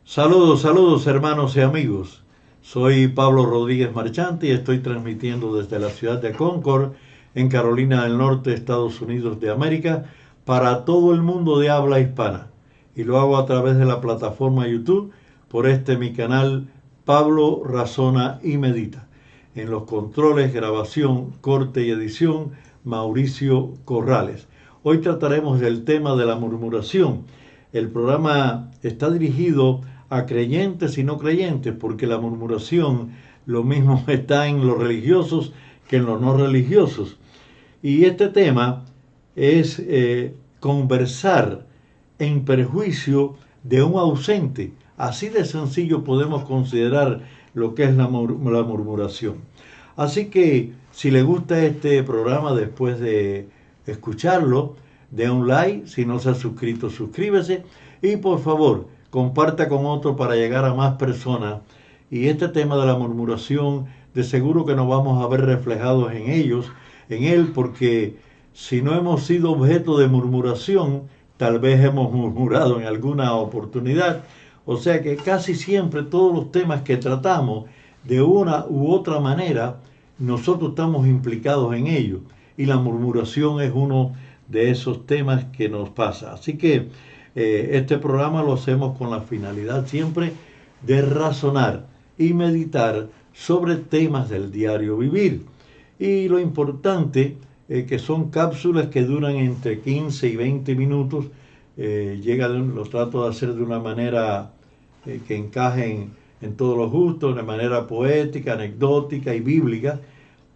Saludos, saludos hermanos y amigos. Soy Pablo Rodríguez Marchante y estoy transmitiendo desde la ciudad de Concord, en Carolina del Norte, Estados Unidos de América, para todo el mundo de habla hispana. Y lo hago a través de la plataforma YouTube por mi canal Pablo Razona y Medita. En los controles, grabación, corte y edición, Mauricio Corrales. Hoy trataremos del tema de la murmuración. El programa está dirigido a creyentes y no creyentes, porque la murmuración lo mismo está en los religiosos que en los no religiosos. Y este tema es conversar en perjuicio de un ausente. Así de sencillo podemos considerar lo que es la murmuración. Así que si le gusta este programa después de escucharlo, dé un like. Si no se ha suscrito, suscríbese. Y por favor, comparta con otro para llegar a más personas. Y este tema de la murmuración, de seguro que nos vamos a ver reflejados en él, porque si no hemos sido objeto de murmuración, tal vez hemos murmurado en alguna oportunidad. O sea que casi siempre todos los temas que tratamos, de una u otra manera, nosotros estamos implicados en ello. Y la murmuración es uno de esos temas que nos pasa. Así que este programa lo hacemos con la finalidad siempre de razonar y meditar sobre temas del diario vivir. Y lo importante que son cápsulas que duran entre 15 y 20 minutos. Lo trato de hacer de una manera que encaje en todos los gustos, de manera poética, anecdótica y bíblica,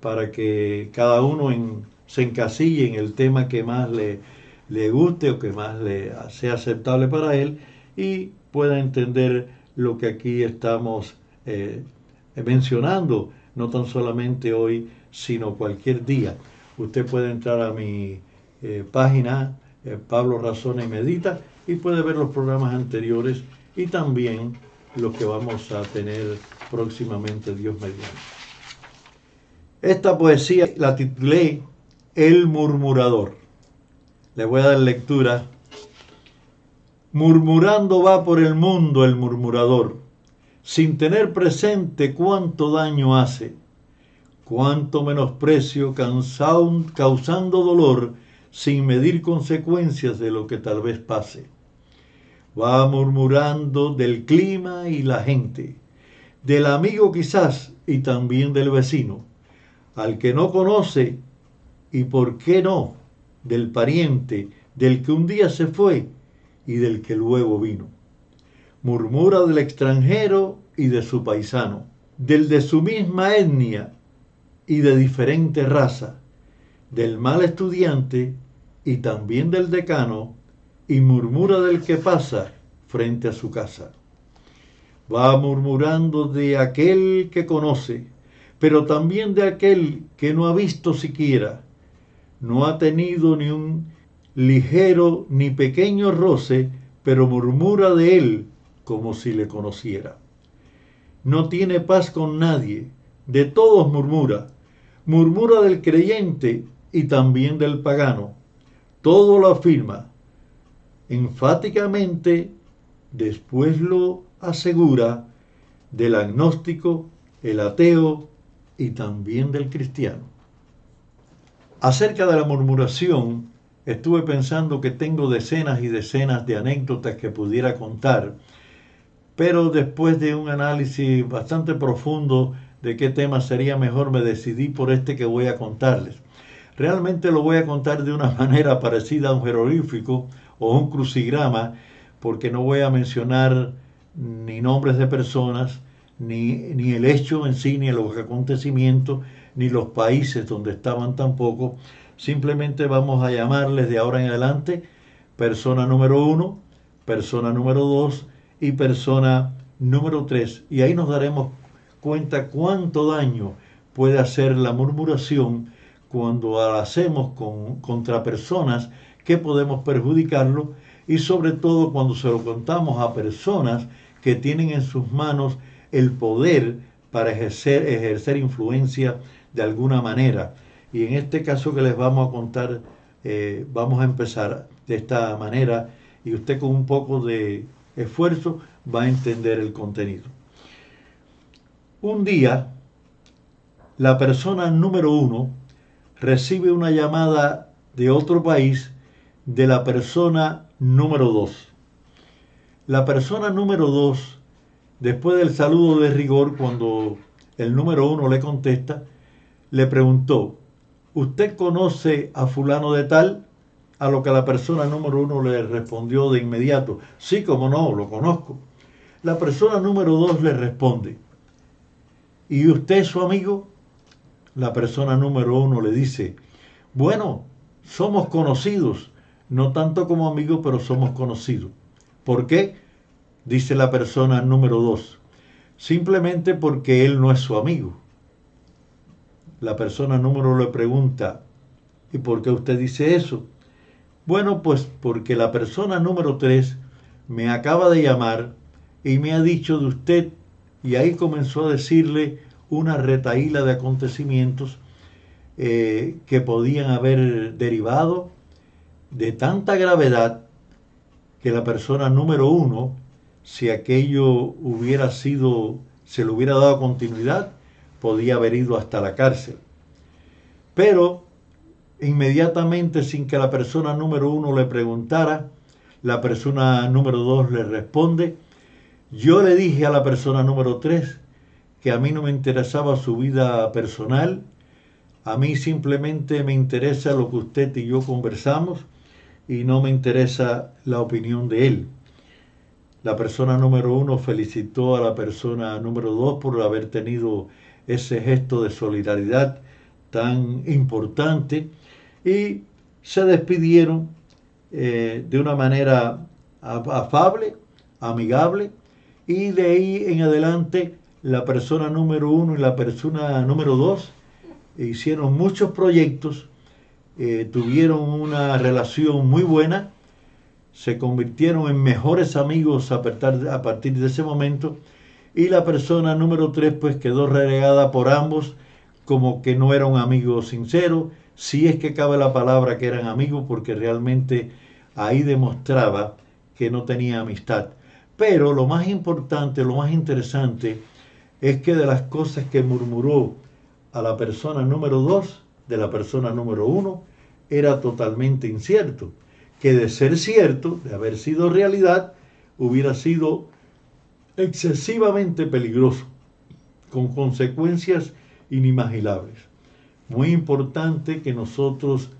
para que cada uno se encasille en el tema que más le guste o que más le sea aceptable para él y pueda entender lo que aquí estamos mencionando, no tan solamente hoy, sino cualquier día. Usted puede entrar a mi página, Pablo Razona y Medita, y puede ver los programas anteriores y también los que vamos a tener próximamente, Dios mediante. Esta poesía la titulé El murmurador. Le voy a dar lectura. Murmurando va por el mundo el murmurador, sin tener presente cuánto daño hace, cuánto menosprecio, causando dolor, sin medir consecuencias de lo que tal vez pase. Va murmurando del clima y la gente, del amigo quizás y también del vecino, al que no conoce y por qué no, del pariente, del que un día se fue y del que luego vino. Murmura del extranjero y de su paisano, del de su misma etnia y de diferente raza, del mal estudiante y también del decano, y murmura del que pasa frente a su casa. Va murmurando de aquel que conoce, pero también de aquel que no ha visto siquiera, no ha tenido ni un ligero ni pequeño roce, pero murmura de él como si le conociera. No tiene paz con nadie, de todos murmura, murmura del creyente y también del pagano. Todo lo afirma enfáticamente, después lo asegura del agnóstico, el ateo y también del cristiano. Acerca de la murmuración, estuve pensando que tengo decenas y decenas de anécdotas que pudiera contar, pero después de un análisis bastante profundo de qué tema sería mejor, me decidí por este que voy a contarles. Realmente lo voy a contar de una manera parecida a un jeroglífico o un crucigrama, porque no voy a mencionar ni nombres de personas, ni el hecho en sí, ni los acontecimientos, ni los países donde estaban tampoco. Simplemente vamos a llamarles de ahora en adelante persona número 1, persona número 2 y persona número 3. Y ahí nos daremos cuenta cuánto daño puede hacer la murmuración cuando la hacemos contra personas que podemos perjudicarlo, y sobre todo cuando se lo contamos a personas que tienen en sus manos el poder para ejercer influencia de alguna manera. Y en este caso que les vamos a contar, vamos a empezar de esta manera, y usted con un poco de esfuerzo va a entender el contenido. Un día, la persona número 1 recibe una llamada de otro país de la persona número 2. La persona número 2, después del saludo de rigor, cuando el número 1 le contesta, le preguntó: ¿usted conoce a fulano de tal? A lo que la persona número 1 le respondió de inmediato: sí, como no, lo conozco. La persona número 2 le responde: ¿y usted es su amigo? La persona número 1 le dice: bueno, somos conocidos, no tanto como amigos, pero somos conocidos. ¿Por qué? Dice la persona número 2: simplemente porque él no es su amigo. La persona número le pregunta: ¿y por qué usted dice eso? Bueno, pues porque la persona número 3 me acaba de llamar y me ha dicho de usted, y ahí comenzó a decirle una retahíla de acontecimientos que podían haber derivado de tanta gravedad que la persona número 1, si aquello hubiera sido, se le hubiera dado continuidad, podía haber ido hasta la cárcel. Pero inmediatamente, sin que la persona número 1 le preguntara, la persona número 2 le responde: yo le dije a la persona número 3 que a mí no me interesaba su vida personal, a mí simplemente me interesa lo que usted y yo conversamos y no me interesa la opinión de él. La persona número 1 felicitó a la persona número 2 por haber tenido ese gesto de solidaridad tan importante y se despidieron de una manera afable, amigable, y de ahí en adelante la persona número 1 y la persona número 2 hicieron muchos proyectos, tuvieron una relación muy buena, se convirtieron en mejores amigos a partir de ese momento, y la persona número 3 pues quedó relegada por ambos como que no era un amigo sincero, si es que cabe la palabra que eran amigos, porque realmente ahí demostraba que no tenía amistad. Pero lo más importante, lo más interesante, es que de las cosas que murmuró a la persona número 2, de la persona número 1, era totalmente incierto. Que de ser cierto, de haber sido realidad, hubiera sido excesivamente peligroso, con consecuencias inimaginables. Muy importante que nosotros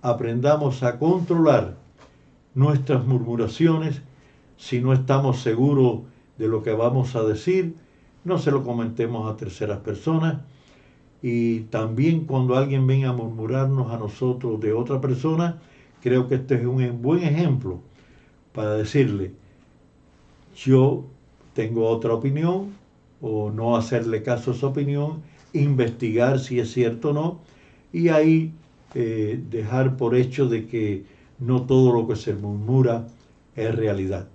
aprendamos a controlar nuestras murmuraciones. Si no estamos seguros de lo que vamos a decir, no se lo comentemos a terceras personas. Y también cuando alguien venga a murmurarnos a nosotros de otra persona, creo que este es un buen ejemplo para decirle: yo tengo otra opinión, o no hacerle caso a esa opinión, investigar si es cierto o no, y ahí dejar por hecho de que no todo lo que se murmura es realidad.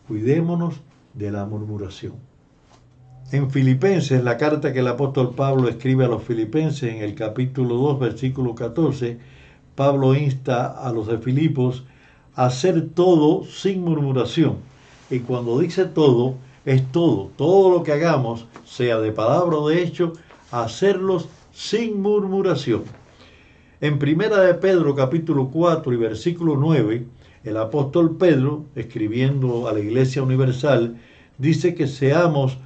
Cuidémonos de la murmuración. En Filipenses, la carta que el apóstol Pablo escribe a los filipenses, en el capítulo 2, versículo 14, Pablo insta a los de Filipos a hacer todo sin murmuración. Y cuando dice todo, es todo. Todo lo que hagamos, sea de palabra o de hecho, hacerlos sin murmuración. En Primera de Pedro, capítulo 4 y versículo 9, el apóstol Pedro, escribiendo a la Iglesia Universal, dice que seamos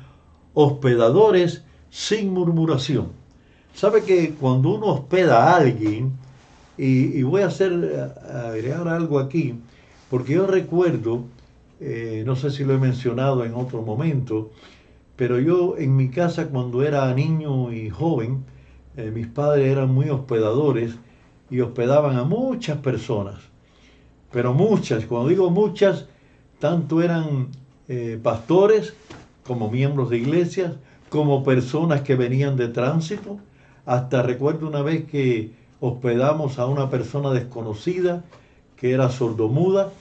hospedadores sin murmuración. ¿Sabe que cuando uno hospeda a alguien, y voy a agregar algo aquí, porque yo recuerdo, no sé si lo he mencionado en otro momento, pero yo en mi casa cuando era niño y joven, mis padres eran muy hospedadores y hospedaban a muchas personas, pero muchas, cuando digo muchas, tanto eran pastores como miembros de iglesias, como personas que venían de tránsito. Hasta recuerdo una vez que hospedamos a una persona desconocida que era sordomuda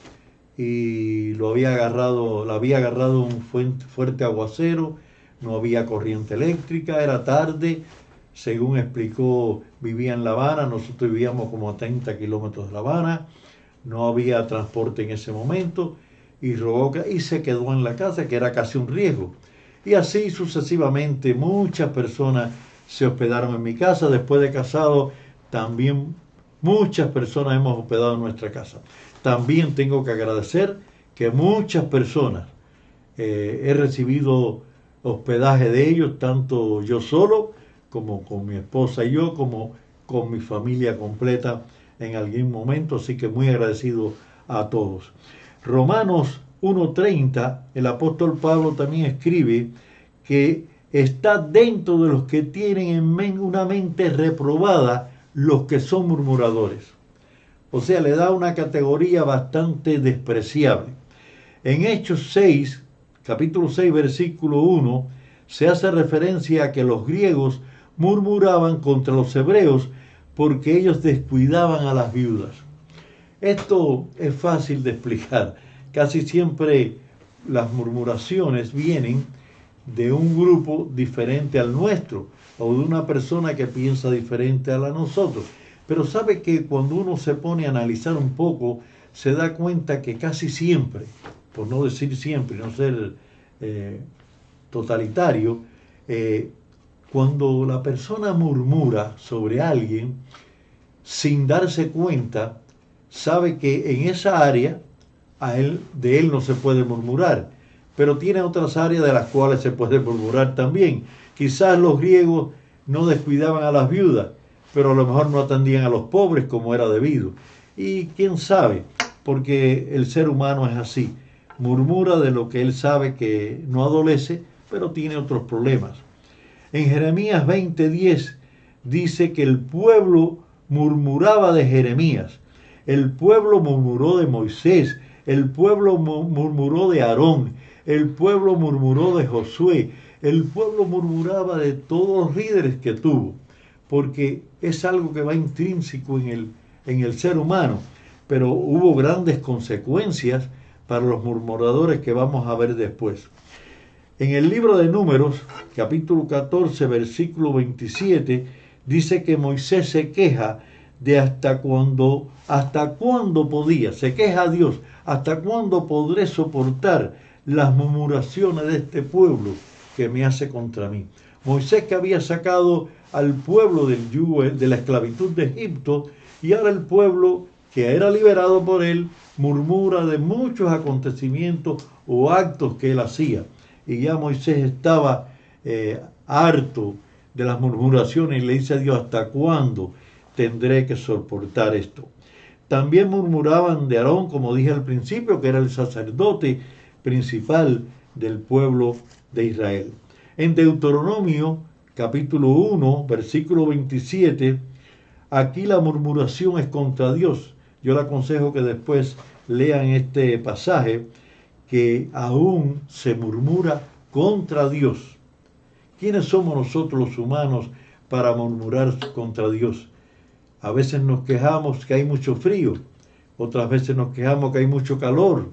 y la había agarrado un fuerte aguacero, no había corriente eléctrica, era tarde, según explicó, vivía en La Habana, nosotros vivíamos como a 30 kilómetros de La Habana, no había transporte en ese momento, y rogó y se quedó en la casa, que era casi un riesgo. Y así sucesivamente muchas personas se hospedaron en mi casa. Después de casado, también muchas personas hemos hospedado en nuestra casa. También tengo que agradecer que muchas personas he recibido hospedaje de ellos, tanto yo solo como con mi esposa y yo, como con mi familia completa en algún momento. Así que muy agradecido a todos. Romanos 1:30, el apóstol Pablo también escribe que está dentro de los que tienen una mente reprobada los que son murmuradores. O sea, le da una categoría bastante despreciable. En Hechos 6, capítulo 6, versículo 1, se hace referencia a que los griegos murmuraban contra los hebreos porque ellos descuidaban a las viudas. Esto es fácil de explicar. Casi siempre las murmuraciones vienen de un grupo diferente al nuestro o de una persona que piensa diferente a la nosotros. Pero sabe que cuando uno se pone a analizar un poco, se da cuenta que casi siempre, por no decir siempre, no ser totalitario, cuando la persona murmura sobre alguien, sin darse cuenta, sabe que en esa área de él no se puede murmurar, pero tiene otras áreas de las cuales se puede murmurar también. Quizás los griegos no descuidaban a las viudas, pero a lo mejor no atendían a los pobres como era debido. Y quién sabe, porque el ser humano es así, murmura de lo que él sabe que no adolece, pero tiene otros problemas. En Jeremías 20:10 dice que el pueblo murmuraba de Jeremías, el pueblo murmuró de Moisés, el pueblo murmuró de Aarón, el pueblo murmuró de Josué, el pueblo murmuraba de todos los líderes que tuvo, porque es algo que va intrínseco en el ser humano, pero hubo grandes consecuencias para los murmuradores que vamos a ver después. En el libro de Números, capítulo 14, versículo 27, dice que Moisés se queja de hasta cuándo podía, se queja a Dios, hasta cuándo podré soportar las murmuraciones de este pueblo que me hace contra mí. Moisés, que había sacado al pueblo del yugo, de la esclavitud de Egipto, y ahora el pueblo que era liberado por él murmura de muchos acontecimientos o actos que él hacía. Y ya Moisés estaba harto de las murmuraciones y le dice a Dios: ¿hasta cuándo tendré que soportar esto? También murmuraban de Aarón, como dije al principio, que era el sacerdote principal del pueblo de Israel. En Deuteronomio capítulo 1, versículo 27, aquí la murmuración es contra Dios. Yo le aconsejo que después lean este pasaje, que aún se murmura contra Dios. ¿Quiénes somos nosotros los humanos para murmurar contra Dios? A veces nos quejamos que hay mucho frío, otras veces nos quejamos que hay mucho calor,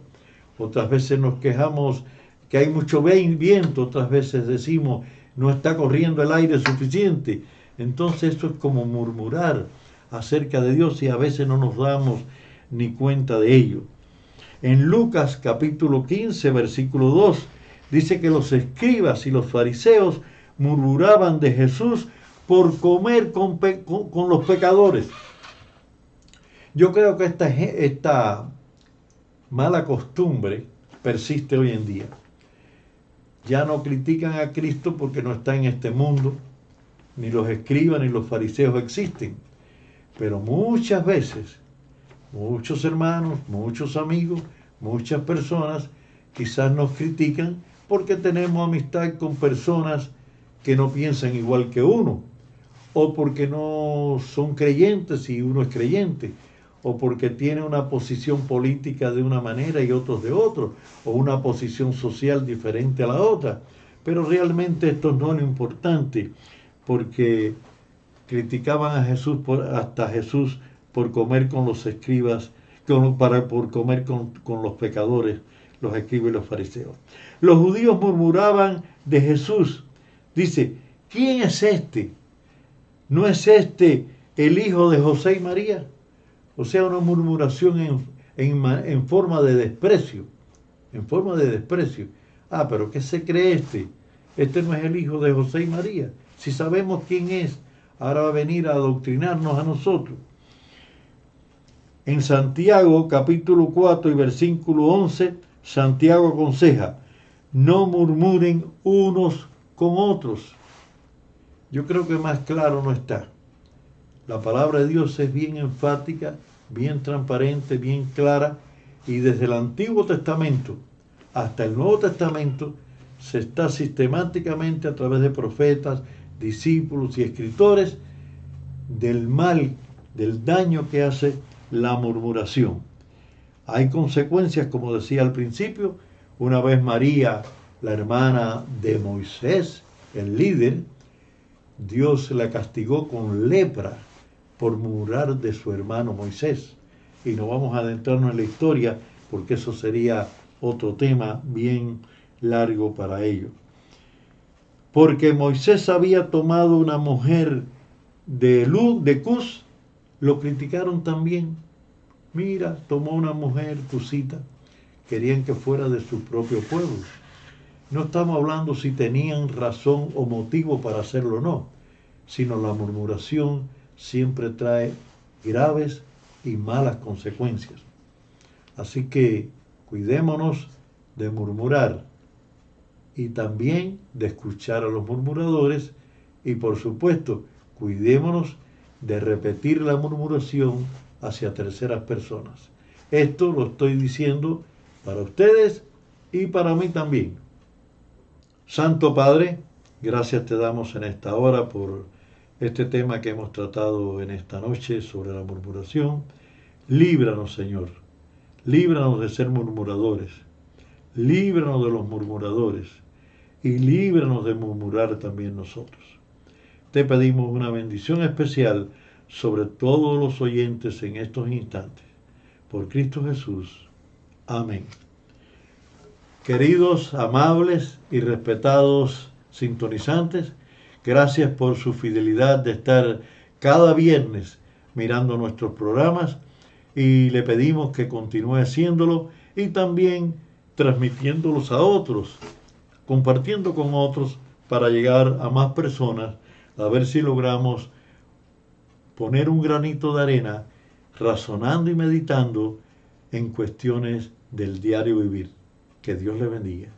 otras veces nos quejamos que hay mucho viento, otras veces decimos no está corriendo el aire suficiente. Entonces esto es como murmurar acerca de Dios y a veces no nos damos ni cuenta de ello. En Lucas capítulo 15, versículo 2, dice que los escribas y los fariseos murmuraban de Jesús por comer con los pecadores. Yo creo que esta mala costumbre persiste hoy en día. Ya no critican a Cristo porque no está en este mundo, ni los escribas ni los fariseos existen. Pero muchas veces, muchos hermanos, muchos amigos, muchas personas quizás nos critican porque tenemos amistad con personas que no piensan igual que uno, o porque no son creyentes y uno es creyente, o porque tiene una posición política de una manera y otros de otro, o una posición social diferente a la otra. Pero realmente esto no es lo importante, porque criticaban a Jesús, hasta Jesús, por comer con los escribas, por comer con los pecadores, los escribas y los fariseos. Los judíos murmuraban de Jesús. Dice: ¿quién es este? ¿No es este el hijo de José y María? O sea, una murmuración en forma de desprecio. en forma de desprecio. Ah, pero ¿qué se cree este? Este no es el hijo de José y María. Si sabemos quién es, ahora va a venir a adoctrinarnos a nosotros. En Santiago capítulo 4 y versículo 11, Santiago aconseja, no murmuren unos con otros. Yo creo que más claro no está. La palabra de Dios es bien enfática, bien transparente, bien clara, y desde el Antiguo Testamento hasta el Nuevo Testamento se está sistemáticamente a través de profetas, discípulos y escritores del mal, del daño que hace la murmuración. Hay consecuencias, como decía al principio, una vez María, la hermana de Moisés, el líder, Dios la castigó con lepra por murmurar de su hermano Moisés. Y no vamos a adentrarnos en la historia porque eso sería otro tema bien largo para ello. Porque Moisés había tomado una mujer de Cus, lo criticaron también. Mira, tomó una mujer cusita, querían que fuera de su propio pueblo. No estamos hablando si tenían razón o motivo para hacerlo o no, sino la murmuración siempre trae graves y malas consecuencias. Así que cuidémonos de murmurar y también de escuchar a los murmuradores y por supuesto cuidémonos de repetir la murmuración hacia terceras personas. Esto lo estoy diciendo para ustedes y para mí también. Santo Padre, gracias te damos en esta hora por este tema que hemos tratado en esta noche sobre la murmuración. Líbranos, Señor, líbranos de ser murmuradores, líbranos de los murmuradores y líbranos de murmurar también nosotros. Te pedimos una bendición especial sobre todos los oyentes en estos instantes. Por Cristo Jesús. Amén. Queridos, amables y respetados sintonizantes, gracias por su fidelidad de estar cada viernes mirando nuestros programas y le pedimos que continúe haciéndolo y también transmitiéndolos a otros, compartiendo con otros para llegar a más personas, a ver si logramos poner un granito de arena razonando y meditando en cuestiones del diario vivir. Que Dios le bendiga.